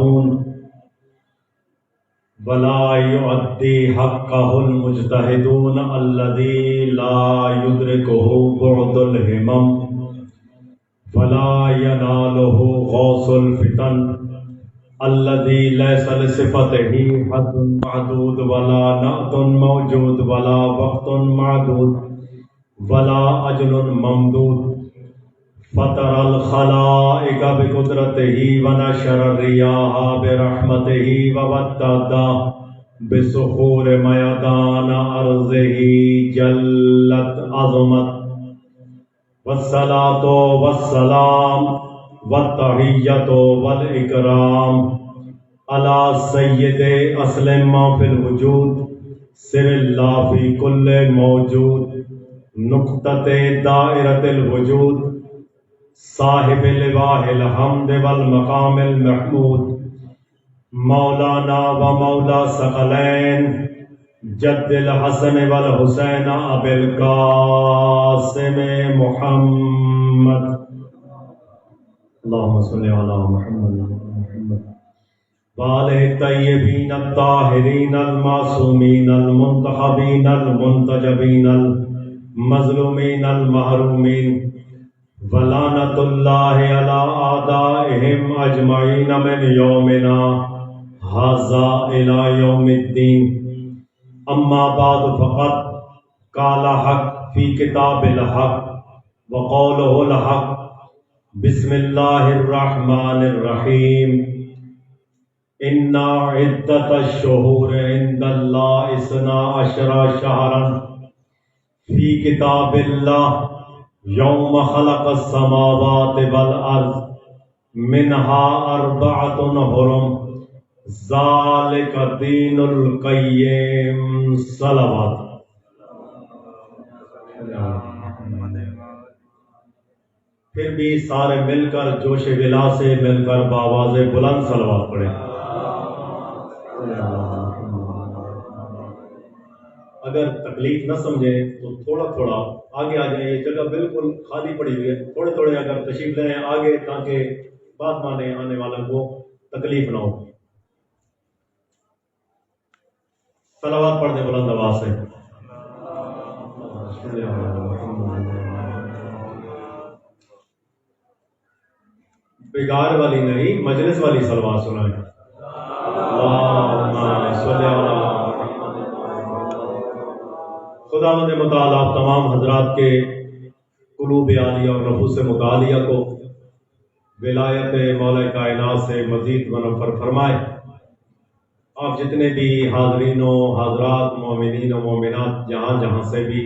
يعلمون ولا يؤدي حقه المجتهدون الذي لا يدركه بعد الهمم ولا يناله غوث الفتن الذي ليس لصفته حد محدود ولا نعت موجود ولا وقت معدود ولا أجل ممدود فطر الخلائق بقدرته ونشر الرياح برحمته وودد بسخور ميدان أرضه جلت عظمت والصلاة والسلام والتحية والإكرام على سيد أصل ما في الوجود سر الله في كل موجود نقطة دائرة الوجود صاحب لواء الحمد والمقام المحمود مولانا ومولا ثقلين جد الحسن والحسين أبي القاسم محمد اللهم صل على محمد وآله الطيبين الطاهرين المعصومين المنتخبين المنتجبين المظلومين المحرومين ولعنة الله على أعدائهم أجمعين من يومنا هذا إلى يوم الدين أما بعد فقد قال حق في كتاب الحق وقوله الحق بسم الله الرحمن الرحيم إن عدة الشهور عند الله 12 شهرا في كتاب الله يوم خلق السماوات والأرض منها 4 حرم ذلك الدين القيم صلوات پھر بھی سارے مل کر جوش ولا سے مل کر بآواز بلند صلوات پڑھیں. اگر تکلیف نہ سمجھیں تو تھوڑا تھوڑا آگے آ جائیں. یہ جگہ بالکل خالی پڑی ہوئی ہے. تھوڑے تھوڑے اگر تشریف لیں آگے تاکہ بات مانے آنے والوں کو تکلیف نہ ہو. صلوات پڑھ دیں بلند آواز سے. بگار والی نہیں مجلس والی صلوات سنائیں. اللہم صل علی خداوند متعال آپ تمام حضرات کے قلوب عالیہ اور نفوس متعالیہ کو ولایت مولا کائنات سے مزید منور فرمائے. آپ جتنے بھی حاضرین و حاضرات مومنین و مومنات جہاں جہاں سے بھی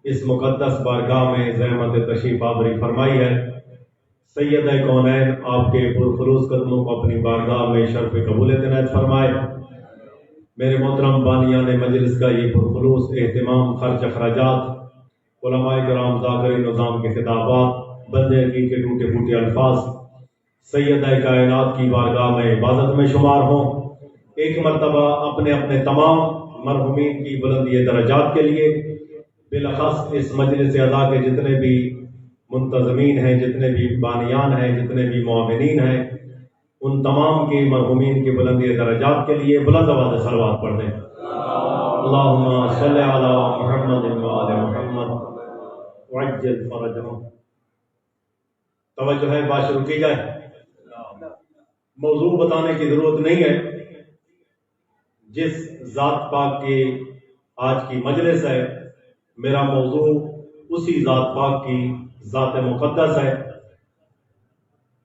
اس مقدس بارگاہ میں زحمت تشریف آوری فرمائی ہے، سید کونین آپ کے پرخلوص قدموں کو اپنی بارگاہ میں شرف قبولیت عنایت فرمائے. میرے محترم بانیان مجلس کا یہ پرخلوص اہتمام، خرچ اخراجات، علماء کرام ذاکرین نظام کے خطابات، بندے حقیق کے ٹوٹے پھوٹے الفاظ سیدہ کائنات کی بارگاہ میں عبادت میں شمار ہوں. ایک مرتبہ اپنے اپنے تمام مرحومین کی بلندی درجات کے لیے، بالاخص اس مجلس اعلیٰ کے جتنے بھی منتظمین ہیں، جتنے بھی بانیان ہیں، جتنے بھی معاونین ہیں، ان تمام کے مرحومین کی بلندی درجات کے لیے بلند آواز سے صلوات پڑھ دیں. اللہم صلی علی محمد وآل محمد وعجل فرجہم. توجہ ہے، بات شروع کی جائے. موضوع بتانے کی ضرورت نہیں ہے. جس ذات پاک کی آج کی مجلس ہے، میرا موضوع اسی ذات پاک کی ذات مقدس ہے.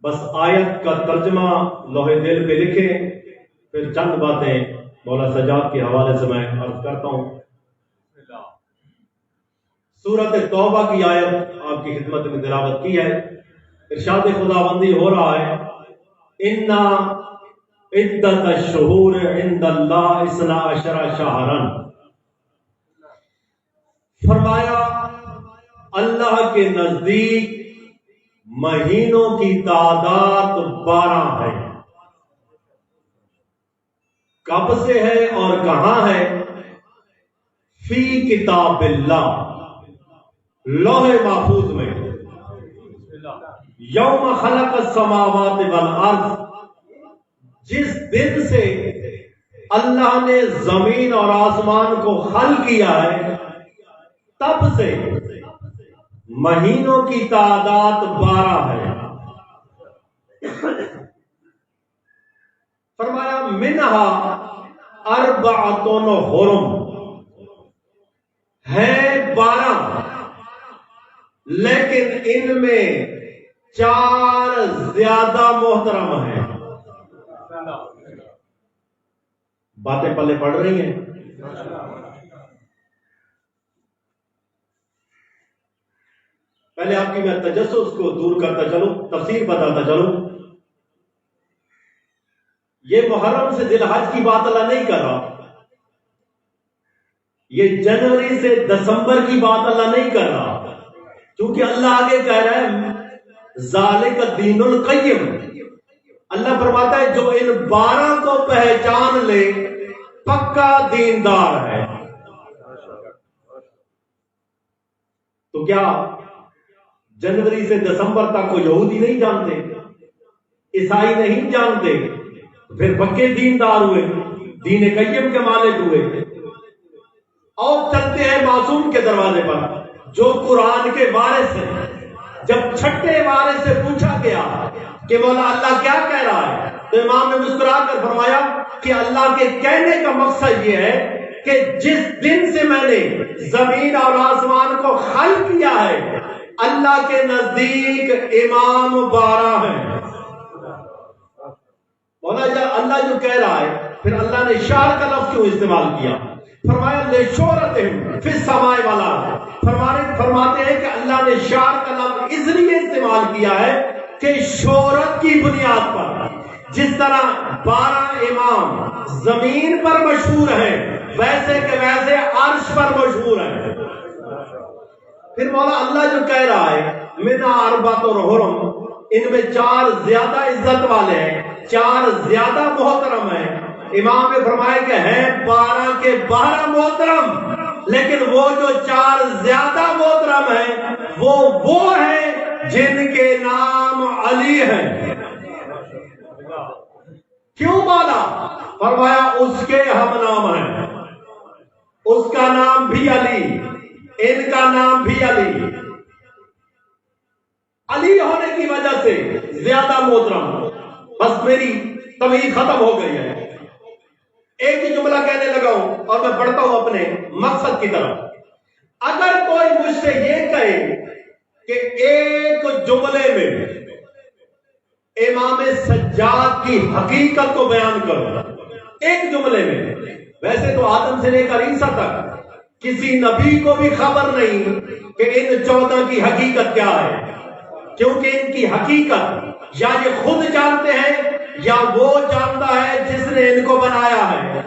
بس آیت کا ترجمہ لوح دل پہ لکھیں، پھر چند باتیں مولا سجاد کے حوالے سے میں عرض کرتا ہوں. سورۃ توبہ کی آیت آپ کی خدمت میں تلاوت کی ہے. ارشاد خداوندی ہو رہا ہے، ان عدت الشہور عند اللہ 12 شہرا. فرمایا اللہ کے نزدیک مہینوں کی تعداد 12 ہے. کب سے ہے اور کہاں ہے؟ فی کتاب اللہ، لوح محفوظ میں. یوم خلق السماوات والارض، جس دن سے اللہ نے زمین اور آسمان کو خلق کیا ہے تب سے مہینوں کی تعداد 12 ہے. فرمایا منہا اربعۃ حرم، ہے 12 لیکن ان میں 4 زیادہ محترم ہیں. باتیں پلے پڑ رہی ہیں. پہلے آپ کی میں تجسس کو دور کرتا چلوں، تفسیر بتاتا چلوں. یہ محرم سے ذی الحج کی بات اللہ نہیں کر رہا، یہ جنوری سے دسمبر کی بات اللہ نہیں کر رہا، کیونکہ اللہ آگے کہہ رہا ہے ذالک الدین القیم. اللہ فرماتا ہے جو ان 12 کو پہچان لے پکا دیندار ہے. تو کیا جنوری سے دسمبر تک کو یہودی نہیں جانتے، عیسائی نہیں جانتے، پھر پکے دیندار ہوئے، دین قیم کے مالک ہوئے. اور چلتے ہیں معصوم کے دروازے پر جو قرآن کے وارث ہیں. جب چھٹے وارث سے پوچھا گیا کہ مولا اللہ کیا کہہ رہا ہے تو امام نے مسکرا کر فرمایا کہ اللہ کے کہنے کا مقصد یہ ہے کہ جس دن سے میں نے زمین اور آسمان کو خلق کیا ہے اللہ کے نزدیک امام 12 ہیں. مولا اللہ جو کہہ رہا ہے پھر اللہ نے شہر کا لفظ کیوں استعمال کیا؟ فرمایا لشہرتہم فی السماء والارض. فرماتے ہیں کہ اللہ نے شہر کا لفظ اس لیے استعمال کیا ہے کہ شہرت کی بنیاد پر جس طرح 12 امام زمین پر مشہور ہیں ویسے کہ ویسے عرش پر مشہور ہیں. پھر مولا اللہ جو کہہ رہا ہے منہا اربعۃ حرم، ان میں 4 زیادہ عزت والے ہیں، 4 زیادہ محترم ہیں. امام نے فرمایا کہ ہیں 12 کے 12 محترم، لیکن وہ جو 4 زیادہ محترم ہیں وہ ہیں جن کے نام علی ہیں. کیوں مولا؟ فرمایا اس کے ہم نام ہیں، اس کا نام بھی علی، ان کا نام بھی علی. علی ہونے کی وجہ سے زیادہ محترم. بس میری تمہید ختم ہو گئی ہے. ایک ہی جملہ کہنے لگا ہوں اور میں پڑھتا ہوں اپنے مقصد کی طرف. اگر کوئی مجھ سے یہ کہے کہ ایک جملے میں امام سجاد کی حقیقت کو بیان کرو، ایک جملے میں، ویسے تو آدم سے لے کر عیسیٰ تک کسی نبی کو بھی خبر نہیں کہ ان 14 کی حقیقت کیا ہے، کیونکہ ان کی حقیقت یا یہ خود جانتے ہیں یا وہ جانتا ہے جس نے ان کو بنایا ہے.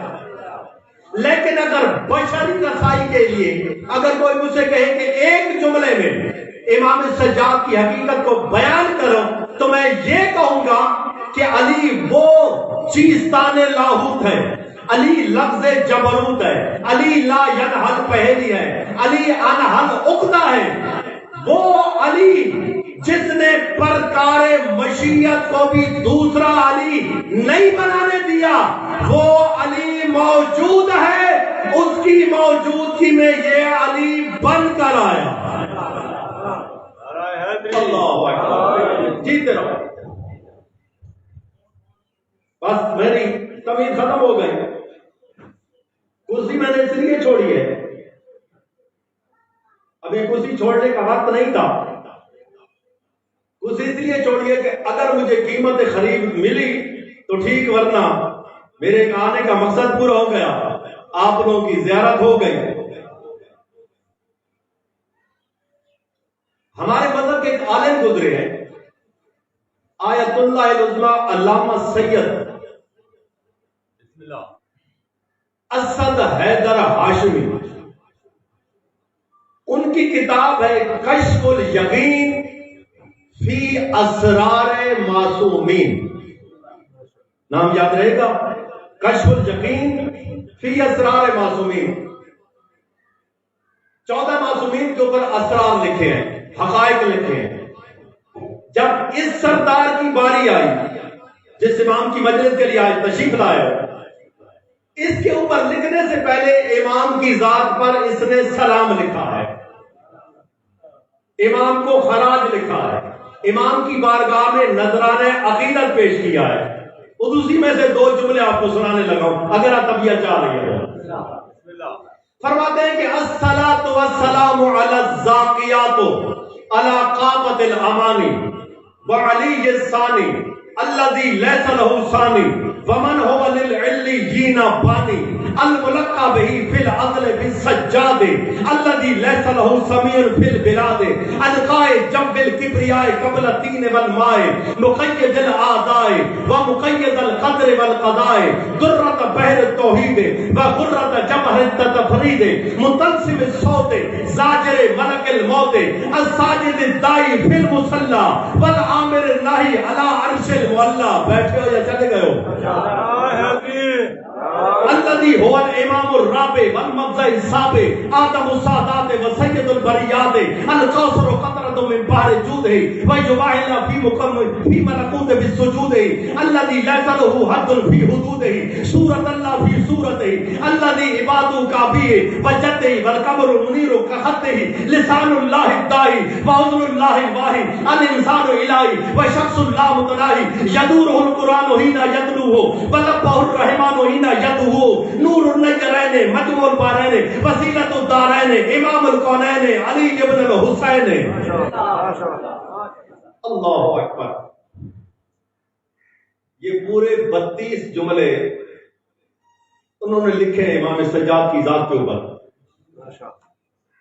لیکن اگر بشری رسائی کے لیے اگر کوئی مجھ سے کہے کہ ایک جملے میں امام سجاد کی حقیقت کو بیان کرو تو میں یہ کہوں گا کہ علی وہ چیزتان لاہوت ہے، علی لفظ جبروت ہے، علی لا ینحل پہلی ہے، علی انحل عقدہ ہے. وہ علی جس نے پرکار مشیت کو بھی دوسرا علی نہیں بنانے دیا، وہ علی موجود ہے، اس کی موجودگی میں یہ علی بن کر آیا. اللہ اکبر. جیتے رہو. بس میری تمید ختم ہو گئی. کرسی میں نے اس لیے چھوڑی ہے، ابھی کرسی چھوڑنے کا وقت نہیں تھا. کرسی اس لیے چھوڑی ہے کہ اگر مجھے قیمت خرید ملی تو ٹھیک، ورنہ میرے آنے کا مقصد پورا ہو گیا، آپ لوگوں کی زیارت ہو گئی. ہمارے مذہب کے ایک عالم گزرے ہیں آیت اللہ العظمی علامہ سید اسد حیدر ہاشمی. ان کی کتاب ہے کشف الیقین فی اسرار معصومین. نام یاد رہے گا، کشف الیقین فی اسرار معصومین. 14 معصومین کے اوپر اسرار لکھے ہیں، حقائق لکھے ہیں. جب اس سردار کی باری آئی، جس امام کی مجلس کے لیے آج تشریف لائے ہو، اس کے اوپر لکھنے سے پہلے امام کی ذات پر اس نے سلام لکھا ہے، امام کو خراج لکھا ہے، امام کی بارگاہ میں نذرانہ عقیدت پیش کیا ہے۔ اسی میں سے 2 جملے آپ کو سنانے لگا ہوں اگر آپ طبیعت چاہ رہی ہے۔ فرماتے ہیں کہ الصلاۃ والسلام علی الزاکیات علی قامت الامانی وعلی الثانی الذی لیس له ثانی ومن هو للعلیین بانی الملقى به فی العدل بالسجاد الذی لیس له سمیع فی البلاد القائے جنب الکبریاء قبل الطین والماء مقید الاعداء ومقید القدر والقضاء درۃ بحر التوحید وغرۃ جمہر التفرید متلسم الصوت زاجر ملک الموت الساجد الدائی فی المصلی والعامر الناہی علی عرش المعلی۔ بیٹھے ہو یا چلے گئے ہو؟ الذي هو الامام الرابع والمبدأ السابع آدم السادات وسيد البريات القاصر قطرة من بحر جوده ويجمع في ملكوت بالسجود الذي ليس له حد في حدوده سورة الله في سورته الذي عباده كعبه وجده والقمر منير كخطه لسان الله الداعي وأذن الله الواهي الإنسان إلهي وشخص الله متناهي يدوره القرآن حين يتلوه ولبه الرحمن حين يدعوه نور النجرین مجموع البارین وسیلۃ الدارین امام الکونین علی ابن الحسین۔ اللہ اکبر۔ یہ پورے 32 جملے انہوں نے لکھے ہیں امام سجاد کی ذات کے اوپر۔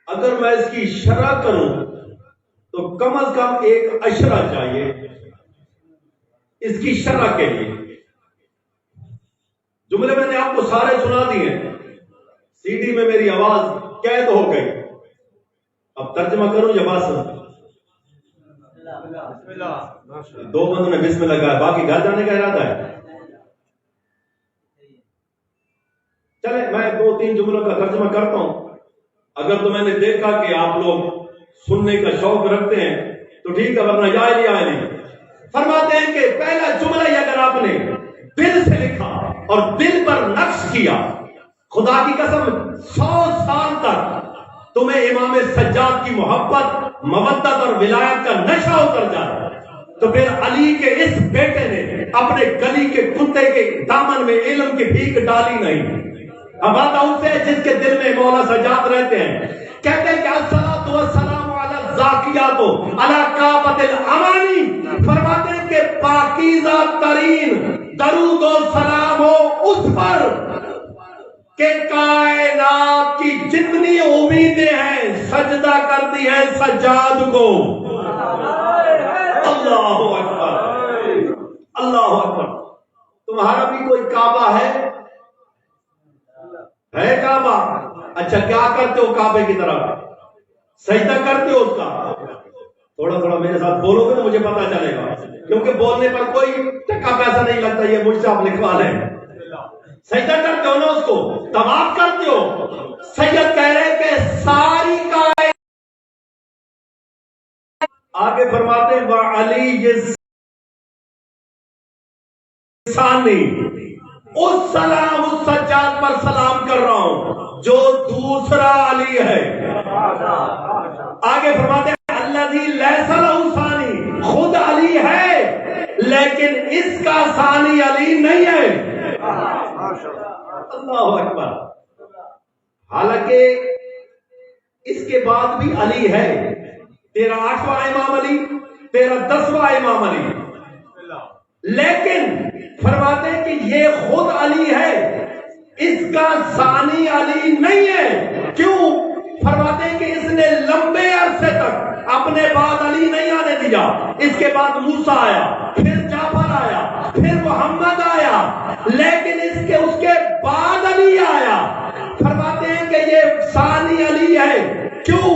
اگر میں اس کی شرح کروں تو کم از کم ایک اشرہ چاہیے اس کی شرح کے لیے۔ جملے میں نے آپ کو سارے سنا دیے، سی ڈی میں میری آواز قید ہو گئی، اب ترجمہ کروں یا بس؟ 2 بندوں نے بسم اللہ کہا، باقی گھر جانے کا ارادہ ہے؟ چلے میں 2-3 جملوں کا ترجمہ کرتا ہوں، اگر تو میں نے دیکھا کہ آپ لوگ سننے کا شوق رکھتے ہیں تو ٹھیک ہے، ورنہ یا نہیں۔ فرماتے ہیں کہ پہلا جملہ ہی اگر آپ نے دل سے لکھا اور دل پر نقش کیا، خدا کی قسم 100 سال تک تمہیں امام سجاد کی محبت، مودت اور ولایت کا نشہ اتر جائے۔ تو پھر علی کے اس بیٹے نے اپنے گلی کے کتے کے دامن میں علم کی بھیک ڈالی نہیں۔ اب بات اس سے جس کے دل میں مولا سجاد رہتے ہیں، کہتے ہیں کہ الصلاۃ والسلام علی الزاکیات علی قامت الامانی، فرماتے ہیں کہ پاکیزہ ترین درود و سلام ہو اس پر کہ کائنات کی جتنی امیدیں ہیں سجدہ کرتی ہیں سجاد کو۔ اللہ اکبر، اللہ اکبر۔ تمہارا بھی کوئی کعبہ ہے کعبہ؟ اچھا کیا کرتے ہو کعبے کی طرف؟ سجدہ کرتے ہو اس کا؟ تھوڑا تھوڑا میرے ساتھ بولو گے تو مجھے پتا چلے گا، کیونکہ بولنے پر کوئی ٹکا پیسہ نہیں لگتا، یہ مجھ سے آپ لکھوا لیں۔ سجدہ کرتے ہو نا اس کو، طواف کرتے ہو۔ سید کہہ رہے کہ ساری کائنات، آگے فرماتے ہیں وعلی ثانی، اس سلام اس سجاد پر سلام کر رہا ہوں جو دوسرا علی ہے۔ آگے فرماتے ہیں الذی لیس لہ ثانی، خود علی ہے لیکن اس کا ثانی علی نہیں ہے۔ اللہ اکبر۔ حالانکہ اس کے بعد بھی علی ہے، تیرا 8واں امام علی، تیرا 10واں امام علی، لیکن فرماتے ہیں کہ یہ خود علی ہے، اس کا ثانی علی نہیں ہے۔ کیوں؟ فرماتے ہیں کہ اس نے لمبے عرصے تک اپنے بعد علی نہیں آنے دیا۔ اس کے بعد موسیٰ آیا، پھر جعفر آیا، پھر محمد آیا، لیکن اس کے بعد علی آیا۔ فرماتے ہیں کہ یہ ثانی علی ہے۔ کیوں؟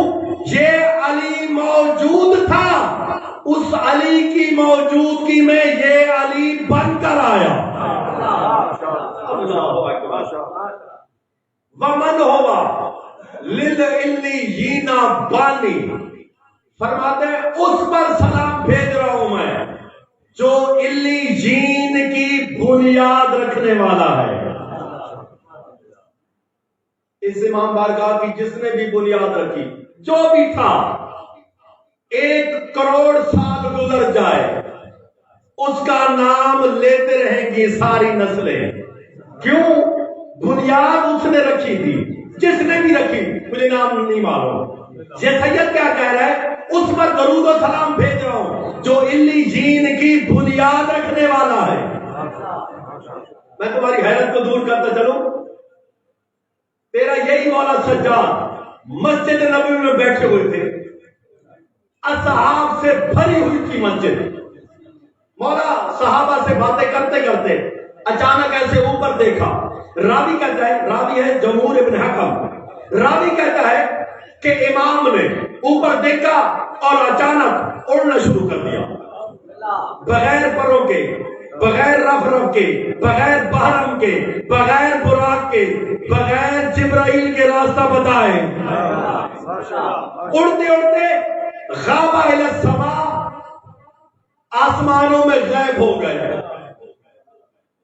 یہ علی موجود تھا، اس علی کی موجودگی میں یہ علی بن کر آیا۔ ومن ہوا للعلیین بانی، فرماتے ہیں اس پر سلام بھیج رہا ہوں میں جو علیین کی بنیاد رکھنے والا ہے. اس امام بارگاہ کی جس نے بھی بنیاد رکھی، جو بھی تھا، 1 کروڑ سال گزر جائے اس کا نام لیتے رہیں گی ساری نسلیں. کیوں؟ بنیاد اس نے رکھی تھی. جس نے بھی رکھی، مجھے نام نہیں معلوم. یہ سید کیا کہہ رہا ہے؟ اس پر درود و سلام بھیج رہا ہوں جو علیین کی بنیاد رکھنے والا ہے. میں تمہاری حیرت کو دور کرتا چلوں. تیرا یہی مولا سجاد مسجد نبوی میں بیٹھے ہوئے تھے، اصحاب سے بھری ہوئی تھی مسجد. مولا صحابہ سے باتیں کرتے کرتے اچانک ایسے اوپر دیکھا. راوی کہتا ہے، راوی ہے جمہور ابن حکم، راوی کہتا ہے کہ امام نے اوپر دیکھا اور اچانک اڑنا شروع کر دیا، بغیر پروں کے، بغیر رف رف کے، بغیر بحرم کے، بغیر براق کے، بغیر جبرائیل کے راستہ بتائے. اڑتے اڑتے غابہ الی السماء، آسمانوں میں غائب ہو گئے.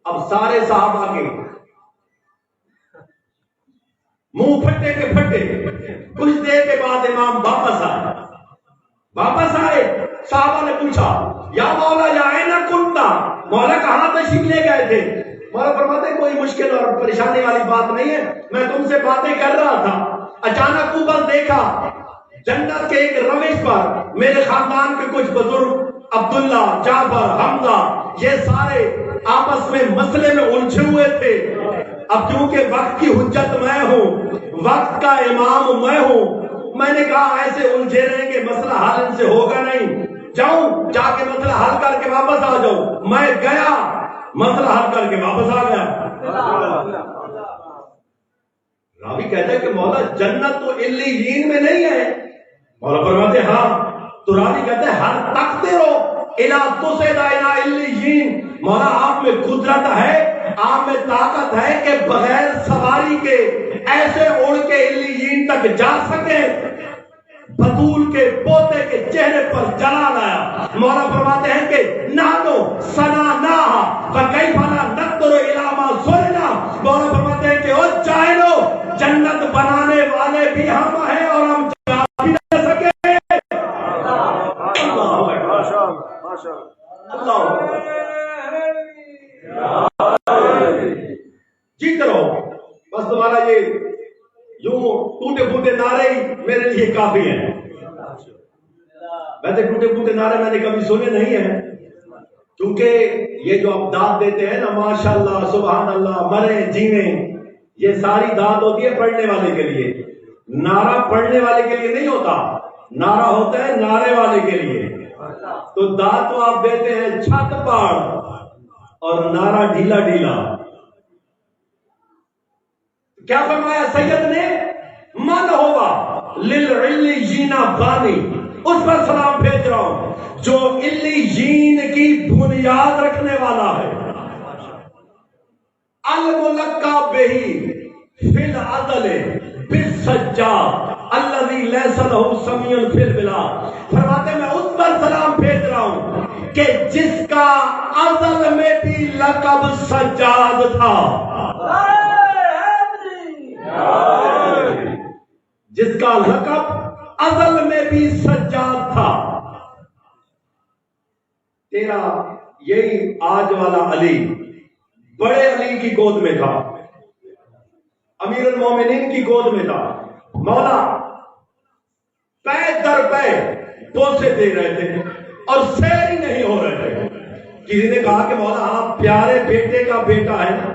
اب سارے صحابہ کے منہ پھٹے کے پھٹے. کچھ دیر کے بعد امام واپس آئے. صحابہ نے پوچھا یا مولا یا اینا کنتا، مولا کہاں تشریف لے گئے تھے؟ مولا فرماتے ہیں کوئی مشکل اور پریشانی والی بات نہیں ہے، میں تم سے باتیں کر رہا تھا، اچانک اوپر دیکھا جنت کے ایک روش پر میرے خاندان کے کچھ بزرگ عبداللہ، جعفر، حمزہ، یہ سارے آپس میں مسئلے میں الجھے ہوئے تھے. اب کیونکہ وقت کی حجت میں ہوں، وقت کا امام میں ہوں، میں نے کہا ایسے الجھے رہیں گے مسئلہ حل ان سے ہوگا نہیں، جاؤں جا کے مسئلہ حل کر کے واپس آ جاؤں. میں گیا، مسئلہ حل کر کے واپس آ گیا. راوی کہتا ہے کہ مولا جنت تو علیین میں نہیں ہے. مولا فرماتے ہیں ہاں. تو راوی کہتا ہے ہر تختے رو الا تسیدا الا علیین. مولا آپ میں قدرت ہے، آپ میں طاقت ہے کہ بغیر سواری کے ایسے اڑ کے علیین تک جا سکے. بطول کے پوتے کے چہرے پر جلال آیا. مولا فرماتے ہیں کہ نانو صنعناها فکیف لا نقدر الی ما صنعنا. مولا فرماتے ہیں کہ او جاہلو، جنت بنانے والے بھی ہم ہیں اور ہم جا بھی نہ سکے. جیتے رہو بس. تمہارا یہ یوں ٹوٹے پھوٹے نعرے ہی میرے لیے کافی ہیں. ویسے ٹوٹے پھوٹے نعرے میں نے کبھی سنے نہیں ہیں، کیونکہ یہ جو آپ داد دیتے ہیں نا، ماشاءاللہ، سبحان اللہ، مرے جیویں، یہ ساری داد ہوتی ہے پڑھنے والے کے لیے. نعرہ پڑھنے والے کے لیے نہیں ہوتا، نعرہ ہوتا ہے نعرے والے کے لیے. تو داد تو آپ دیتے ہیں چھت پاڑ اور نعرہ ڈھیلا ڈھیلا. کیا فرمایا سید نے؟ من ہوا للعلیین بانی. اس پر سلام بھیج رہا ہوں جو علیین کی بنیاد رکھنے والا ہے. الملقا بہی فی العدل بالسجاد الذی لیس لہ سمیع فی البلاد. فرماتے میں اس پر سلام بھیج رہا ہوں کہ جس کا ازل میں بھی لقب سجاد تھا، جس کا لقب ازل میں بھی سجاد تھا. تیرا یہی آج والا علی بڑے علی کی گود میں تھا، امیر المومنین کی گود میں تھا. مولا پے در پے بوسے دے رہے تھے اور سیر ہی نہیں ہو رہے تھے. کسی نے کہا کہ مولا آپ پیارے بیٹے کا بیٹا ہے نا،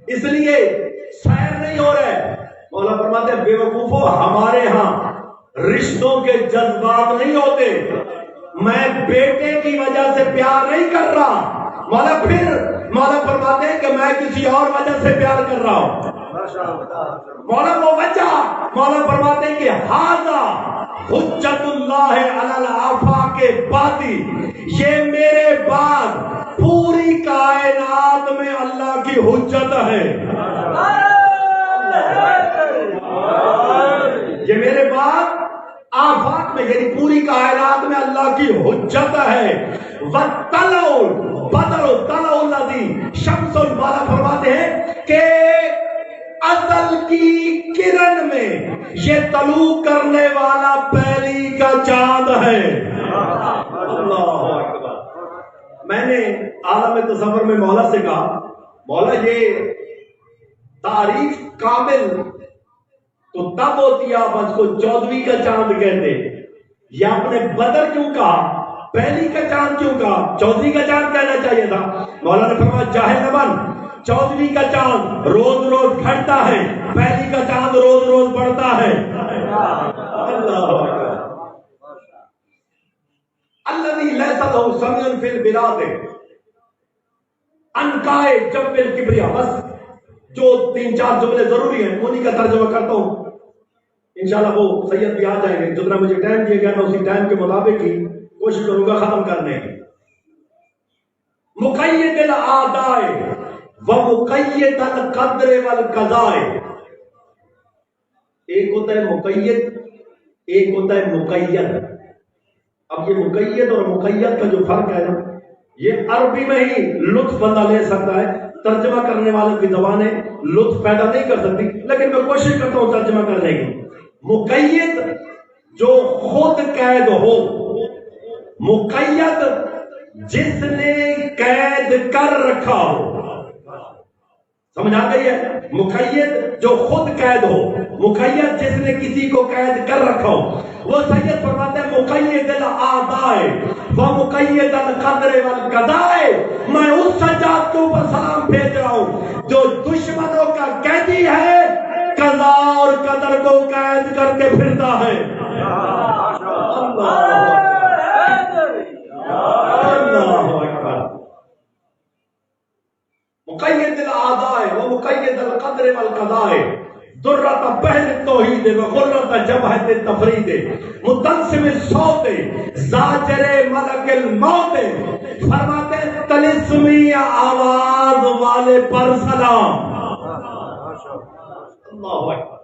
اس لیے سیر نہیں ہو رہے. مولا فرماتے ہیں بے وقوفو، ہمارے ہاں رشتوں کے جذبات نہیں ہوتے. میں بیٹے کی وجہ سے پیار نہیں کر رہا. مولا فرماتے ہیں کہ میں کسی اور وجہ سے پیار کر رہا ہوں. مولا وہ وجہ، مولا فرماتے ہیں کہ ھذا حجت اللہ علی الآفاق باقی، یہ میرے بعد پوری کائنات میں اللہ کی حجت ہے. یہ میرے بعد آفاق میں یعنی پوری کائنات میں اللہ کی حجت ہے. وَطَلَعُ بدر طلع الذی شمس والا فرماتے ہیں کہ ازل کی کرن میں یہ طلوع کرنے والا پہلی کا چاند ہے. اللہ اکبر. میں نے عالم تصور میں مولا سے کہا مولا یہ تعریف کامل تو تب ہوتی ہے آپ اس کو 14ویں کا چاند کہتے. یا آپ نے بدر کیوں کہا پہلی کا چاند کیوں کہا 14ویں کا چاند کہنا چاہیے تھا. مولا نے فرمایا جاہل نہ بن 14ویں کا چاند روز روز گھٹتا ہے پہلی کا چاند روز روز بڑھتا ہے. اللہ الذی لیس لہ سمع فی البلاد انکائے جب الکبریا. بس جو 3-4 جملے ضروری ہیں انہی کا ترجمہ کرتا ہوں. انشاءاللہ وہ سید بھی آ جائیں گے. جتنا مجھے ٹائم دیا گیا میں اسی ٹائم کے مطابق ہی کوشش کروں گا ختم کرنے کی. مقید الاعداء ومقید القدر والقضاء. ایک ہوتا ہے مقید ایک ہوتا ہے مقید. اب یہ مقید اور مقید کا جو فرق ہے نا یہ عربی میں ہی لطف بندہ لے سکتا ہے. ترجمہ کرنے والوں کی زبانیں لطف پیدا نہیں کر سکتی لیکن میں کوشش کرتا ہوں ترجمہ کرنے کی. مقید جو خود قید ہو. مقید جس نے قید کر رکھا ہو. سمجھ آ گئی ہے. مقید جو خود قید ہو مقید جس نے کسی کو قید کر رکھا ہو. وہ سید فرماتے ہیں مقید الاعداء ومقید القدر والقضاء. میں اس سجاد کے اوپر سلام بھیج رہا ہوں جو دشمنوں کا قیدی ہے قضا اور قدر کو قید کر کے پھرتا ہے. اللہ اکبر. مقید الاعداء ومقید القدر والقضاء درۃ بحر التوحید وغرۃ جبہۃ التفرید متنسم الصوت زاجر ملک الموت. فرماتے ہیں طلسمی آواز والے پر سلام. اللہ اکبر.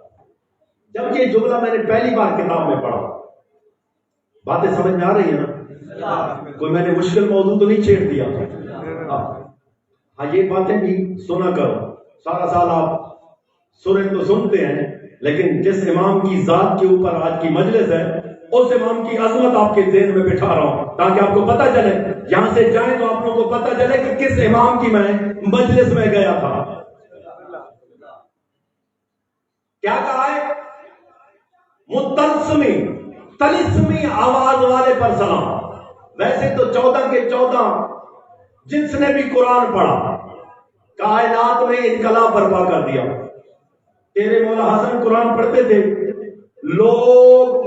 جب یہ جملہ میں نے پہلی بار کتاب میں پڑھا باتیں سمجھ میں آ رہی ہیں نا. کوئی میں نے مشکل موضوع تو نہیں چھیڑ دیا. ہاں یہ باتیں بھی سنا کرو. سارا سال آپ سورج تو سنتے ہیں لیکن جس امام کی ذات کے اوپر آج کی مجلس ہے اس امام کی عظمت آپ کے ذہن میں بٹھا رہا ہوں تاکہ آپ کو پتہ چلے یہاں سے جائیں تو آپ لوگوں کو پتہ چلے کہ کس امام کی میں مجلس میں گیا تھا. کیا کہا ہے متلسمی تلسمی آواز والے پر سلام. ویسے تو 14 کے 14 جس نے بھی قرآن پڑھا کائنات میں انقلاب برپا کر دیا. تیرے مولا حسن قرآن پڑھتے تھے لوگ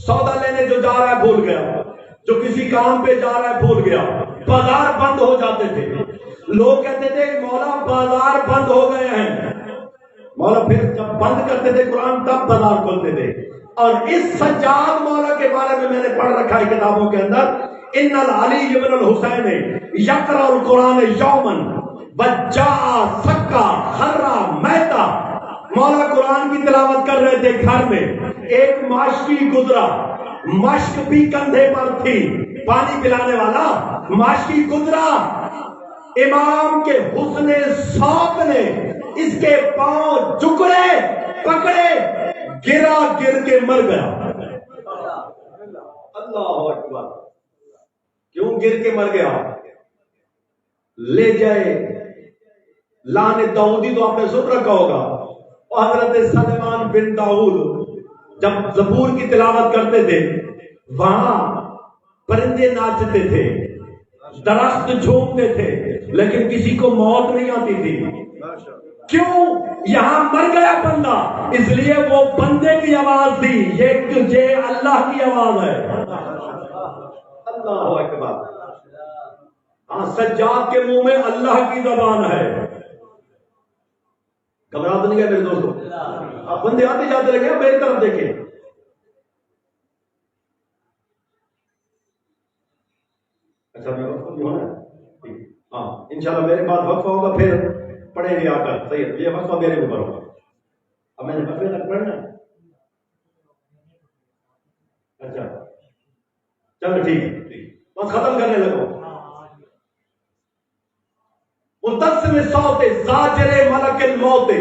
سودا لینے جو جا رہا ہے بھول گیا جو کسی کام پہ جا رہا ہے بھول گیا. بازار بند ہو جاتے تھے. لوگ کہتے تھے مولا بازار بند ہو گئے ہیں. مولا پھر جب بند کرتے تھے قرآن تب بازار کھولتے تھے. اور اس سجاد مولا کے بارے میں نے پڑھ رکھا ہے کتابوں کے اندر ان العلی بن الحسین یقرأ القرآن یومن بجاء سکا خرا میتا. مولا قرآن کی تلاوت کر رہے تھے گھر میں. ایک ماشکی گزرا. مشک بھی کندھے پر تھی پانی پلانے والا. ماشکی گزرا امام کے حسن سوق نے اس کے پاؤں جکڑے پکڑے گرا گر کے مر گیا. اللہ اکبر. کیوں گر کے مر گیا؟ لے جائے لان داؤدی تو آپ نے سن رکھا ہوگا. حضرت سلیمان بن داؤد جب زبور کی تلاوت کرتے تھے وہاں پرندے ناچتے تھے درخت جھومتے تھے لیکن کسی کو موت نہیں آتی تھی. کیوں؟ یہاں مر گیا بندہ اس لیے وہ بندے کی آواز تھی. یہ اللہ کی آواز ہے. اللہ اکبر. ہاں سجاد کے منہ میں اللہ کی زبان ہے. گھبرا تو نہیں گیا میرے دوستوں. آپ بندے آتے جاتے رہے میری طرف دیکھیں. اچھا میں وقفہ بھی ہونا ہے. ہاں انشاءاللہ میرے بعد وقفہ ہوگا پھر پڑھیں گے آ کر. صحیح ہے یہ وقفہ میرے اوپر ہوگا. اب میں نے وقفے تک پڑھنا ہے. اچھا چلو ٹھیک ہے بس ختم کرنے لگو. متصم صوت زاجر ملک الموت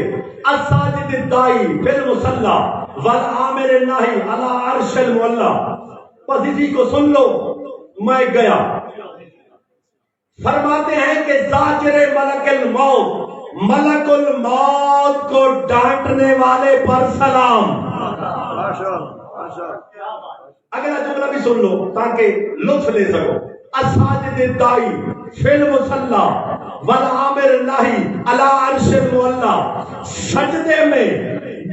الساجد الدائی فی المصلی والعامر الناہی علی عرش المعلی. بس اسی کو سن لو. میں گیا. فرماتے ہیں کہ زاجر ملک الموت، ملک الموت کو ڈانٹنے والے پر سلام. اگلا جملہ بھی سن لو تاکہ لطف لے سکو. الساجد الدائی فی المصلی والعامر الناہی علی عرش المعلی. سجدے میں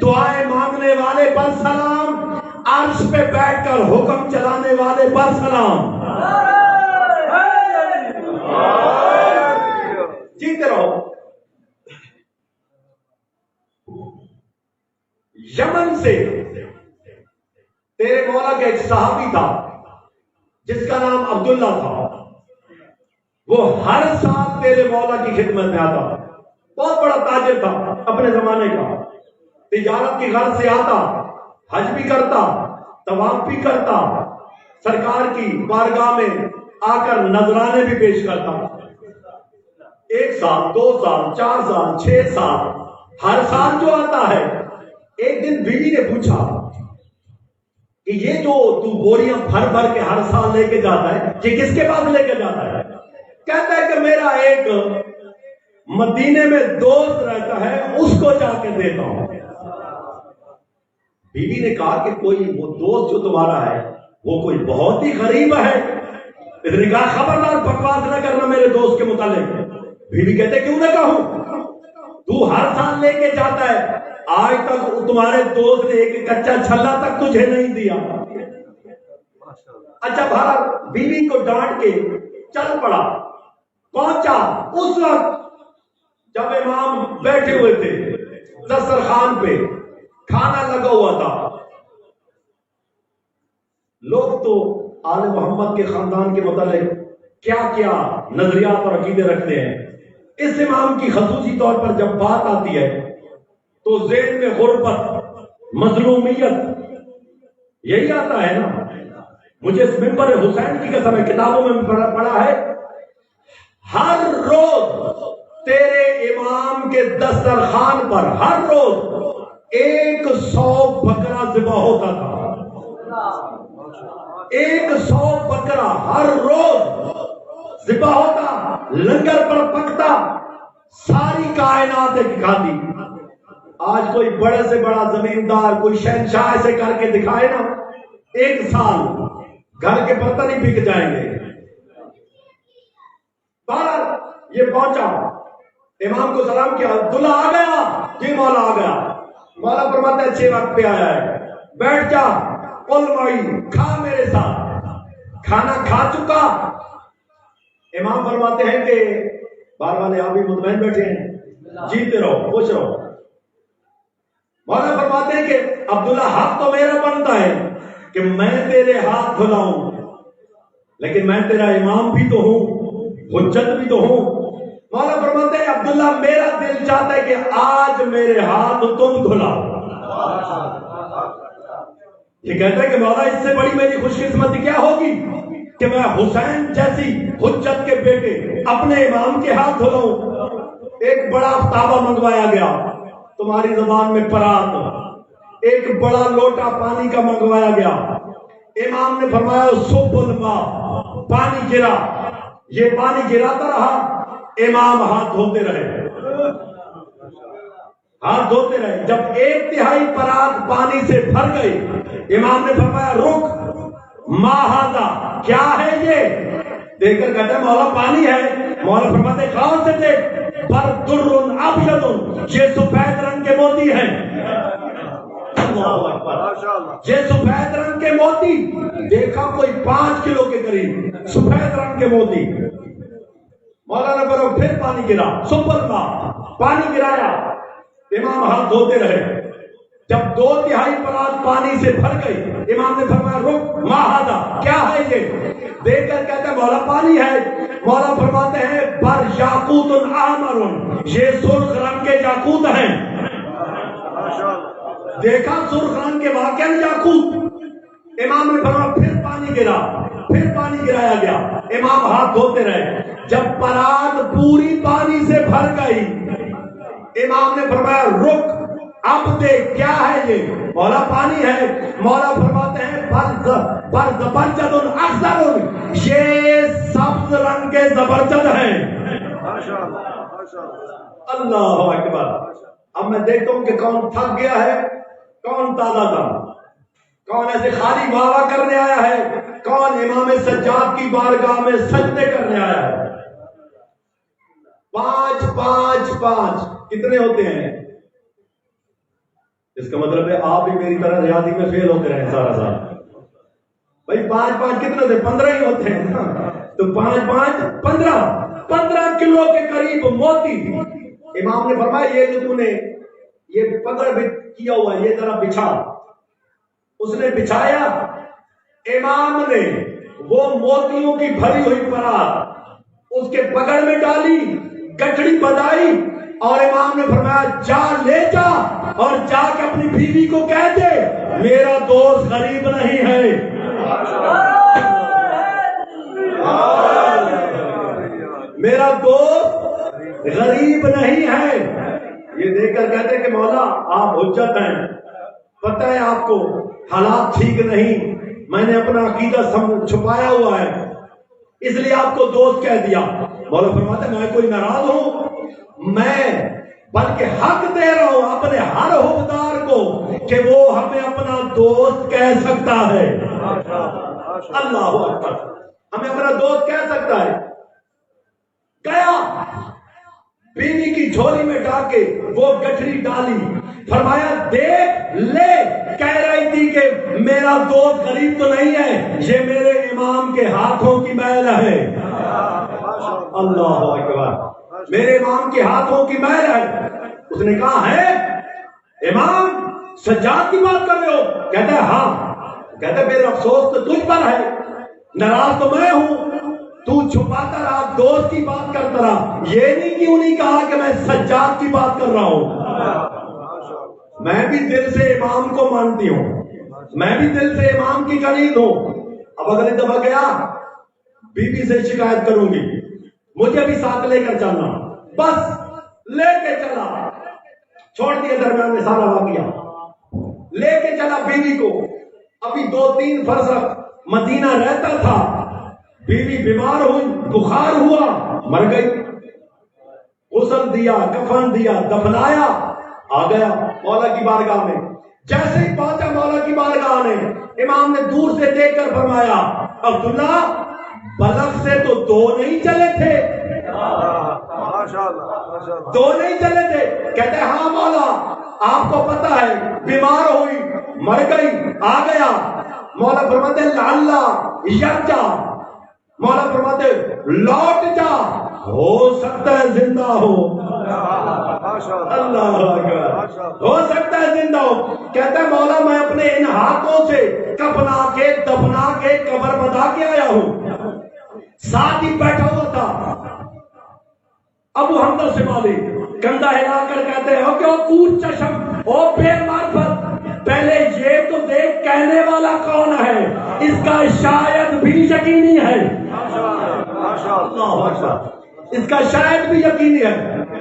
دعائیں مانگنے والے پر سلام، عرش پہ بیٹھ کر حکم چلانے والے پر سلام. جیتے رہو. یمن سے تیرے مولا کا ایک صحابی تھا جس کا نام عبداللہ تھا. وہ ہر سال تیرے مولا کی خدمت میں آتا. بہت بڑا تاجر تھا اپنے زمانے کا. تجارت کی غرض سے آتا، حج بھی کرتا، طواف بھی کرتا، سرکار کی بارگاہ میں آ کر نذرانے بھی پیش کرتا. 1 سال 2 سال 4 سال 6 سال ہر سال جو آتا ہے. ایک دن بیوی نے پوچھا کہ یہ جو تو بوریاں بھر بھر کے ہر سال لے کے جاتا ہے یہ کس کے پاس لے کے جاتا ہے؟ کہتا ہے کہ میرا ایک مدینے میں دوست رہتا ہے، اس کو جا کے دیتا ہوں. بیوی نے کہا کہ کوئی وہ دوست جو تمہارا ہے وہ کوئی بہت ہی غریب ہے. اس نے کہا خبردار بکواس نہ کرنا میرے دوست کے متعلق. بیوی کہتے کیوں نہ کہوں، تو ہر سال لے کے جاتا ہے، آج تک تمہارے دوست نے ایک کچا چھلا تک تجھے نہیں دیا. اچھا بھارت بیوی کو ڈانٹ کے چل پڑا. پہنچا اس وقت جب امام بیٹھے ہوئے تھے دسترخوان پہ، کھانا لگا ہوا تھا. لوگ تو آل محمد کے خاندان کے متعلق کیا کیا نظریات اور عقیدے رکھتے ہیں. اس امام کی خصوصی طور پر جب بات آتی ہے تو ذہن میں غربت، مظلومیت یہی آتا ہے نا. مجھے اس منبر حسین کی قسم ہے، کتابوں میں پڑھا ہے ہر روز تیرے امام کے دسترخوان پر ہر روز 100 بکرا ذبح ہوتا تھا. 100 بکرا ہر روز ذبح ہوتا، لنگر پر پکتا، ساری کائنات ایک کھاتی. آج کوئی بڑے سے بڑا زمیندار کوئی شہنشاہ ایسے کر کے دکھائے نا، 1 سال گھر کے برتن ہی بک جائیں گے. بہرحال یہ پہنچا، امام کو سلام کیا. عبداللہ آ گیا؟ جی مولا آ گیا. مولا فرماتے ہیں اچھے وقت پہ آیا ہے، بیٹھ جا، قل معی، کھا میرے ساتھ. کھانا کھا چکا. امام فرماتے ہیں کہ بار والے آپ بھی مطمئن بیٹھے ہیں، جیتے رہو، خوش رہو. مولا فرماتے ہیں کہ عبداللہ حق تو میرا بنتا ہے کہ میں تیرے ہاتھ دھلاؤں، لیکن میں تیرا امام بھی تو ہوں، حجت بھی تو ہوں. مولا فرماتے ہیں عبداللہ میرا دل چاہتا ہے کہ آج میرے ہاتھ تم دھلاؤ. یہ کہتا ہے کہ مولا اس سے بڑی میری خوش قسمتی کیا ہوگی کہ میں حسین جیسی حجت کے بیٹے اپنے امام کے ہاتھ دھلاؤں. ایک بڑا افتابہ منگوایا گیا، تمہاری زبان میں پرات. ایک بڑا لوٹا پانی کا منگوایا گیا. امام نے فرمایا صب الماء، پانی گرا. یہ پانی گراتا رہا، امام ہاتھ دھوتے رہے، ہاتھ دھوتے رہے. جب 1/3 پرات پانی سے بھر گئی، امام نے فرمایا رک، ما ھذا، کیا ہے یہ؟ دیکھ کر کہتے ہیں مولا پانی ہے. مولا فرماتے کون سے تھے؟ پر در ابیض، یہ سفید رنگ کے موتی ہیں. یہ سفید رنگ کے موتی. دیکھا کوئی 5 کلو کے قریب سفید رنگ کے موتی. مولانا برو پھر پانی گرا، سپر ماں، پانی گرایا. امام ہاتھ دھوتے رہے. جب 2/3 پرات پانی سے بھر گئی، امام نے فرمایا رک، ما ھذا، کیا ہے یہ؟ دیکھ کر کہتے ہیں مولا پانی ہے. مولا فرماتے ہیں پر یاقوت احمر، یہ سرخ رنگ کے یاقوت ہیں. دیکھا سرخ رنگ کے واقعہ یاقوت. امام نے فرمایا پھر پانی گرا. پھر پانی گرایا گیا، امام ہاتھ دھوتے رہے، جب پرات پوری پانی سے بھر گئی امام نے فرمایا رک، اب دیکھ کیا ہے یہ؟ مولا پانی ہے۔ مولا فرماتے ہیں برجد اخضر، یہ سبز رنگ کے زبرجد ہیں۔ اللہ اکبر۔ اب میں دیکھتا ہوں کہ کون تھک گیا ہے، کون تازہ تھا، کون ایسے خالی واہ واہ کرنے آیا ہے، کون امام سجاد کی بارگاہ میں سجدے کرنے آیا ہے۔ 5 5 5 کتنے ہوتے ہیں؟ اس کا مطلب ہے آپ بھی میری طرح ریاضی میں فیل ہوتے رہے سارا سال۔ بھائی 5 5 کتنے ہوتے ہیں؟ 15 ہی ہوتے ہیں نا، تو 5 5 15 کلو کے قریب موتی۔ امام نے فرمایا یہ جو تو نے یہ پکڑ کیا ہوا ہے یہ ذرا بچھا۔ اس نے بچھایا، امام نے وہ موتیوں کی بھری ہوئی پرات اس کے پکڑ میں ڈالی، گٹڑی بدائی، اور امام نے فرمایا جا لے جا اور جا کے اپنی بیوی کو کہہ دے میرا دوست غریب نہیں ہے۔ میرا دوست غریب نہیں ہے۔ یہ دیکھ کر کہتے کہ مولا آپ حجت ہیں، پتہ ہے آپ کو حالات ٹھیک نہیں، میں نے اپنا عقیدہ چھپایا ہوا ہے اس لیے آپ کو دوست کہہ دیا۔ مولا فرماتا ہے میں کوئی ناراض ہوں؟ میں بلکہ حق دے رہا ہوں اپنے ہر حقدار کو کہ وہ ہمیں اپنا دوست کہہ سکتا ہے۔ اللہ اکبر، ہمیں اپنا دوست کہہ سکتا ہے۔ گیا بیوی کی جھولی میں ڈال کے وہ گٹھری ڈالی، فرمایا دیکھ لے، کہہ رہی تھی کہ میرا دوست غریب تو نہیں ہے، یہ میرے امام کے ہاتھوں کی میل ہے۔ اللہ اکبر، میرے امام کے ہاتھوں کی میل ہے۔ اس نے کہا ہے امام سجاد کی بات کر رہے ہو؟ کہتا ہے ہاں۔ کہتا ہے میرا افسوس تو تجھ پر ہے، ناراض تو میں ہوں، تو چھپاتا رہا، دوست کی بات کرتا رہا، یہ نہیں کیوں نہیں کہا کہ میں سجاد کی بات کر رہا ہوں۔ میں بھی دل سے امام کو مانتی ہوں، میں بھی دل سے امام کی قرین ہوں۔ اب اگلی دفعہ گیا بیوی سے شکایت کروں گی، مجھے بھی ساتھ لے کر چلنا، بس لے کے چلا، چھوڑ دیا درمیان میں سارا واقعہ، لے کے چلا بیوی کو۔ ابھی 2-3 فرسخ مدینہ رہتا تھا، بیوی بیمار ہوئی، بخار ہوا، مر گئی، غسل دیا، کفن دیا، دفنایا، آ گیا مولا کی بارگاہ میں۔ جیسے ہی پہنچا مولا کی بارگاہ میں، امام نے دور سے دیکھ کر فرمایا عبداللہ بلغ سے تو 2 نہیں چلے تھے، 2 نہیں چلے تھے؟ کہتے ہیں ہاں مولا آپ کو پتا ہے، بیمار ہوئی، مر گئی، آ گیا۔ مولا فرماتے اللہ یرجع، مولا فرماتے لوٹ جا، ہو سکتا ہے زندہ ہو۔ اللہ اکبر، ہو سکتا ہے زندہ ہو۔ کہتا ہے مولا میں اپنے ان ہاتھوں سے کفنا کے دفنا کے قبر بنا کے آیا ہوں۔ ساتھ ہی بیٹھا ہوا تھا ابو حمزہ شمالی، کندھا ہلا کر کہتے ہیں او کہ او کور چشم، او بے معرفت، پہلے یہ تو دیکھ کہنے والا کون ہے، اس کا شاید بھی یقینی ہے۔ اس کا شاید بھی یقینی ہے۔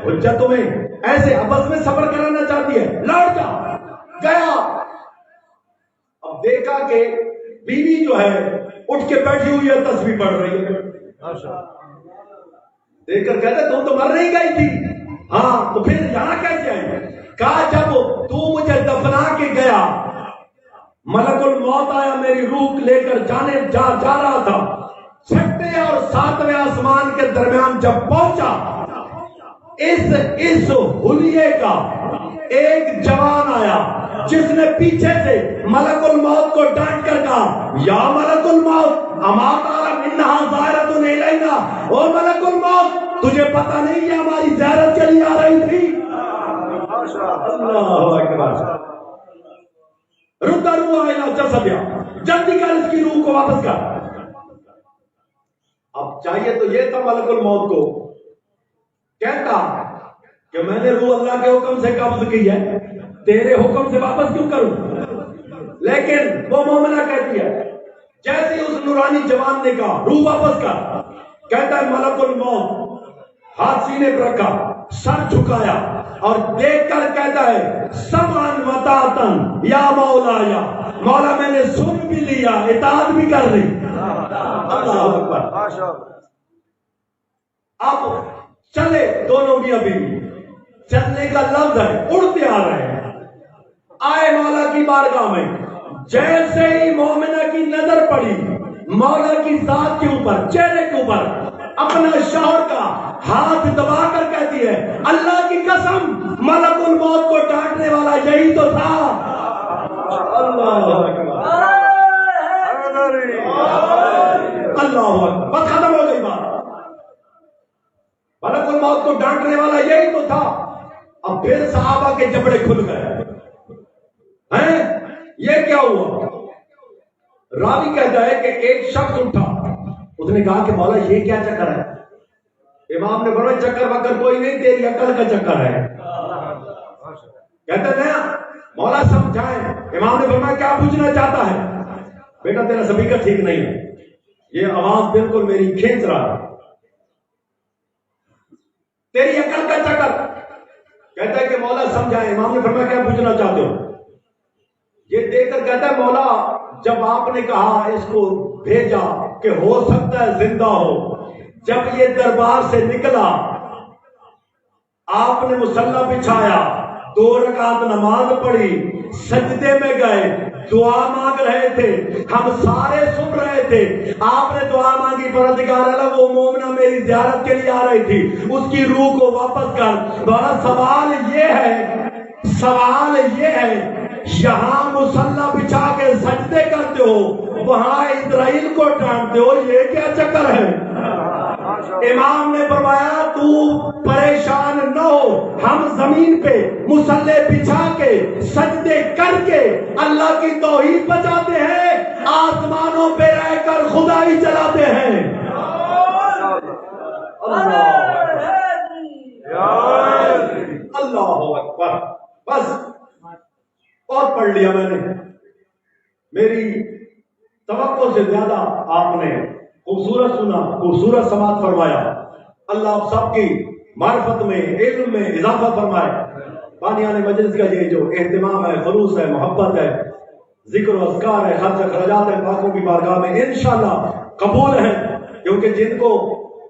حجت تمہیں ایسے ابس میں صبر کرانا چاہتی ہے، لوٹ جا۔ گیا، اب دیکھا کہ بیوی جو ہے اٹھ کے بیٹھی ہوئی ہے، تسبیح پڑھ رہی ہے۔ دیکھ کر کہتے تم تو مر نہیں گئی تھی۔ ہاں، تو پھر یہاں کیسے آئی؟ کہا جب تو مجھے دفنا کے گیا، ملک الموت آیا میری روح لے کر جا رہا تھا، 6ویں اور 7ویں آسمان کے درمیان جب پہنچا، اس حلیے کا ایک جوان آیا جس نے پیچھے سے ملک الموت کو ڈانٹ کر کہا یا ملک الموت اما تعلم انہا زائرۃ الینا، او ملک الموت تجھے پتہ نہیں یہ ہماری زیارت کے لیے آ رہی تھی۔ اللہ اکبر، رد روح الی جسدہا، جلدی کر اس کی روح کو واپس کر۔ اب چاہیے تو یہ تھا ملک الموت کو کہتا کہ میں نے روح اللہ کے حکم سے قبض کی ہے، تیرے حکم سے واپس کیوں کروں؟ لیکن وہ مومنہ کہتی ہے جیسے اس نورانی جوان نے کہا روح واپس کر، کہتا ہے ملک الموت ہاتھ سینے پر رکھا، سر جھکایا اور دیکھ کر کہتا ہے سمعن و طاعتن یا مولا، یا مولا میں نے سن بھی لیا اطاعت بھی کر لی۔ اللہ اکبر۔ اب چلے دونوں میاں بیوی، چلنے کا لفظ ہے، اڑتے آ رہے ہیں، آئے مولا کی بارگاہ میں، جیسے ہی مومنہ کی نظر پڑی مولا کی ذات کے اوپر، چہرے کے اوپر، اپنا شوہر کا ہاتھ دبا کر کہتی ہے اللہ کی قسم ملک الموت کو ڈانٹنے والا یہی تو تھا۔ اللہ اکبر، اللہ اکبر، بس ختم ہو گئی بات۔ ملک الموت کو ڈانٹنے والا یہی تو تھا۔ اب پھر صحابہ کے جبڑے کھل گئے ہیں، یہ کیا ہوا؟ راوی کہتا ہے کہ ایک شخص اٹھا، اس نے کہا کہ مولا یہ کیا چکر ہے؟ امام نے فرمایا چکر وکر کوئی نہیں، تیری عقل کا چکر ہے۔ کہتے ہیں مولا سمجھائیں۔ امام نے فرمایا کیا پوچھنا چاہتا ہے؟ بیٹا تیرا سپیکر ٹھیک نہیں ہے، یہ آواز بالکل میری کھینچ رہا ہے، تیری عقل کا چکر۔ کہتا ہے کہ مولا سمجھائیں۔ امام نے فرمایا کیا پوچھنا چاہتے ہو؟ یہ دیکھ کر کہتا ہے مولا جب آپ نے کہا اس کو بھیجا کہ ہو سکتا ہے زندہ ہو، جب یہ دربار سے نکلا آپ نے مصلی بچھایا، 2 رکعت نماز پڑھی، سجدے میں گئے، دعا مانگ رہے تھے، ہم سارے سن رہے تھے، آپ نے دعا مانگی پروردگار اللہ وہ مومنہ میری زیارت کے لیے آ رہی تھی، اس کی روح کو واپس کر۔ بڑا سوال یہ ہے یہاں مصلی بچھا کے سجدے کرتے ہو، وہاں اسرائیل کو ڈانٹتے ہو، یہ کیا چکر ہے؟ امام نے فرمایا تو پریشان نہ ہو، ہم زمین پہ مصلی بچھا کے سجدے کر کے اللہ کی توحید بچاتے ہیں، آسمانوں پہ رہ کر خدائی چلاتے ہیں۔ اللہ اکبر۔ بس اور پڑھ لیا میں نے، میری توقع سے زیادہ آپ نے خوبصورت سنا، خوبصورت سماعت فرمایا۔ اللہ آپ سب کی معرفت میں، علم میں اضافہ فرمائے۔ بانیان مجلس کا یہ جو اہتمام ہے، خلوص ہے، محبت ہے، ذکر و اذکار ہے، خرچ اخراجات ہے، پاکوں کی بارگاہ میں انشاءاللہ قبول ہیں، کیونکہ جن کو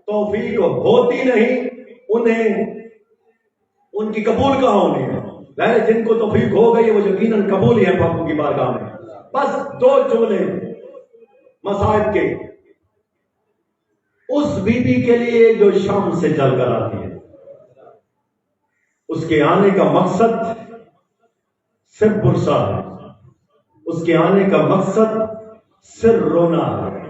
توفیق ہوتی نہیں انہیں ان کی قبول کہاں ہونی ہے، لیکن جن کو توفیق ہو گئی وہ یقیناً قبول ہی ہے پاکوں کی بارگاہ میں۔ بس 2 جملے مصائب کے، اس بی بی کے لیے جو شام سے چل کر آتی ہے، اس کے آنے کا مقصد صرف برسا ہے، اس کے آنے کا مقصد صرف رونا ہے۔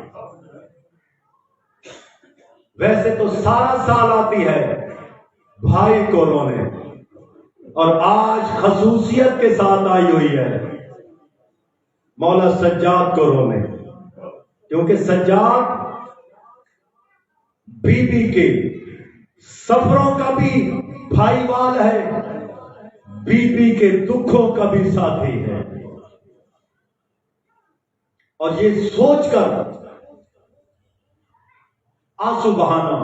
ویسے تو سارا سال آتی ہے بھائی کو رونے، اور آج خصوصیت کے ساتھ آئی ہوئی ہے مولا سجاد کو رونے، کیونکہ سجاد بی بی کے سفروں کا بھی بھائی وال ہے، بی بی کے دکھوں کا بھی ساتھی ہے۔ اور یہ سوچ کر آنسو بہانا،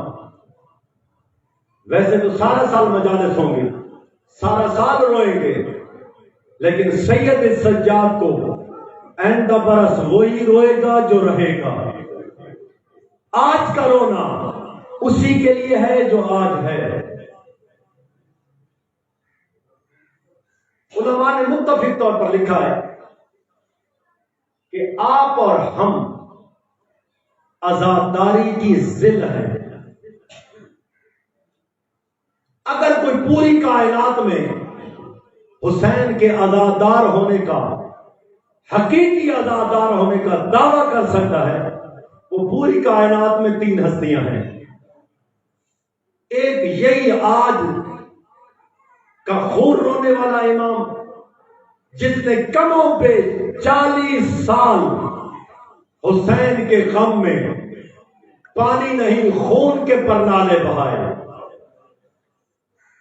ویسے تو سارا سال مجالس ہوں گے، سارا سال روئیں گے، لیکن سید سجاد کو آئندہ برس وہی روئے گا جو رہے گا۔ آج کا رونا اسی کے لیے ہے جو آج ہے۔ علماء نے متفق طور پر لکھا ہے کہ آپ اور ہم عزاداری کی ذل ہے۔ اگر کوئی پوری کائنات میں حسین کے عزادار ہونے کا، حقیقی عزادار ہونے کا دعویٰ کر سکتا ہے، وہ پوری کائنات میں 3 ہستیاں ہیں۔ ایک یہی آج کا خون رونے والا امام جس نے کموں پہ 40 سال حسین کے غم میں پانی نہیں خون کے پرنالے بہائے۔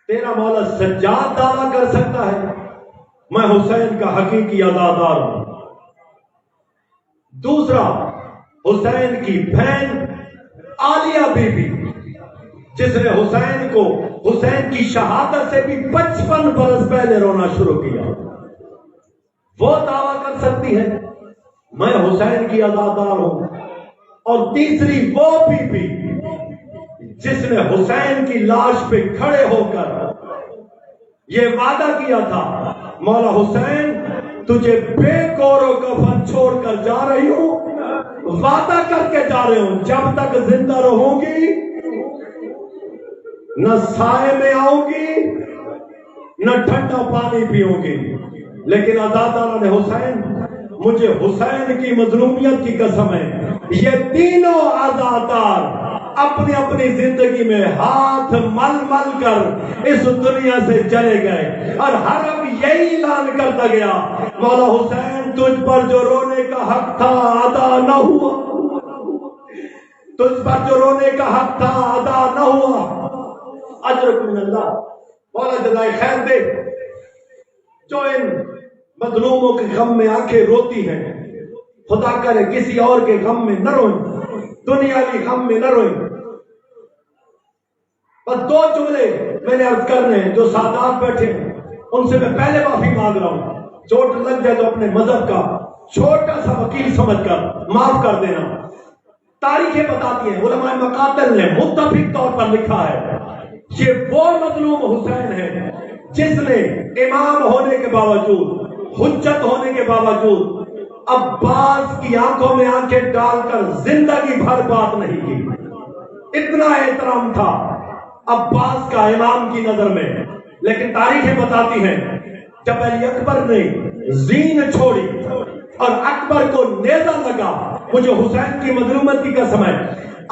تیرا مولا سجاد دعویٰ کر سکتا ہے میں حسین کا حقیقی عزادار ہوں۔ دوسرا، حسین کی بہن عالیہ بی بی، جس نے حسین کو حسین کی شہادت سے بھی 55 برس پہلے رونا شروع کیا، وہ دعویٰ کر سکتی ہے میں حسین کی عزادار ہوں۔ اور تیسری وہ بی بی جس نے حسین کی لاش پہ کھڑے ہو کر یہ وعدہ کیا تھا مولا حسین تجھے بے کور و کفن چھوڑ کر جا رہی ہوں، وعدہ کر کے جا رہی ہوں جب تک زندہ رہوں گی نہ سائے میں آؤں گی نہ ٹھنڈا پانی پیوں گی، لیکن عزادارہ نے حسین مجھے حسین کی مظلومیت کی قسم ہے یہ تینوں عزادار اپنی اپنی زندگی میں ہاتھ مل مل کر اس دنیا سے چلے گئے، اور ہر اب یہی اعلان کرتا گیا مولا حسین تجھ پر جو رونے کا حق تھا ادا نہ ہوا، تجھ پر جو رونے کا حق تھا ادا نہ ہوا۔ اجرکم من اللہ، مولا جزائے خیر دے جو ان مظلوموں کے غم میں آنکھیں روتی ہیں، خدا کرے کسی اور کے غم میں نہ روئیں، دنیاوی غم میں نہ روئیں۔ بس دو جملے میں نے عرض کرنے ہیں، جو سادات بیٹھے ہیں ان سے میں پہلے معافی مانگ رہا ہوں، چوٹ لگ جائے تو اپنے مذہب کا چھوٹا سا وکیل سمجھ کر معاف کر دینا۔ تاریخیں بتاتی ہیں، علماء مقاتل نے متفق طور پر لکھا ہے یہ وہ مظلوم حسین ہے جس نے امام ہونے کے باوجود، حجت ہونے کے باوجود عباس کی آنکھوں میں آنکھیں ڈال کر زندگی بھر بات نہیں کی۔ اتنا احترام تھا عباس کا امام کی نظر میں، لیکن تاریخیں بتاتی ہیں جب علی اکبر نے زین چھوڑی اور اکبر کو نیزہ لگا، مجھے حسین کی مظلومت کی قسم ہے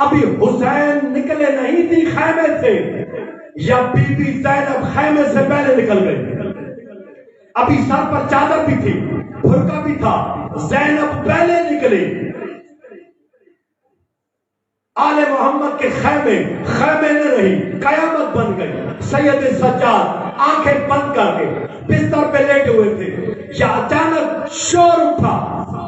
ابھی حسین نکلے نہیں تھی خیمے سے، یا بی بی زینب خیمے سے پہلے نکل گئی، ابھی سر پر چادر بھی تھی، برقع بھی تھا، زینب پہلے نکلی۔ آل محمد کے خیمے نہ رہی، قیامت بن گئی۔ سید سجاد آنکھیں بند کر کے بستر پہ لیٹے ہوئے تھے، یا اچانک شور اٹھا،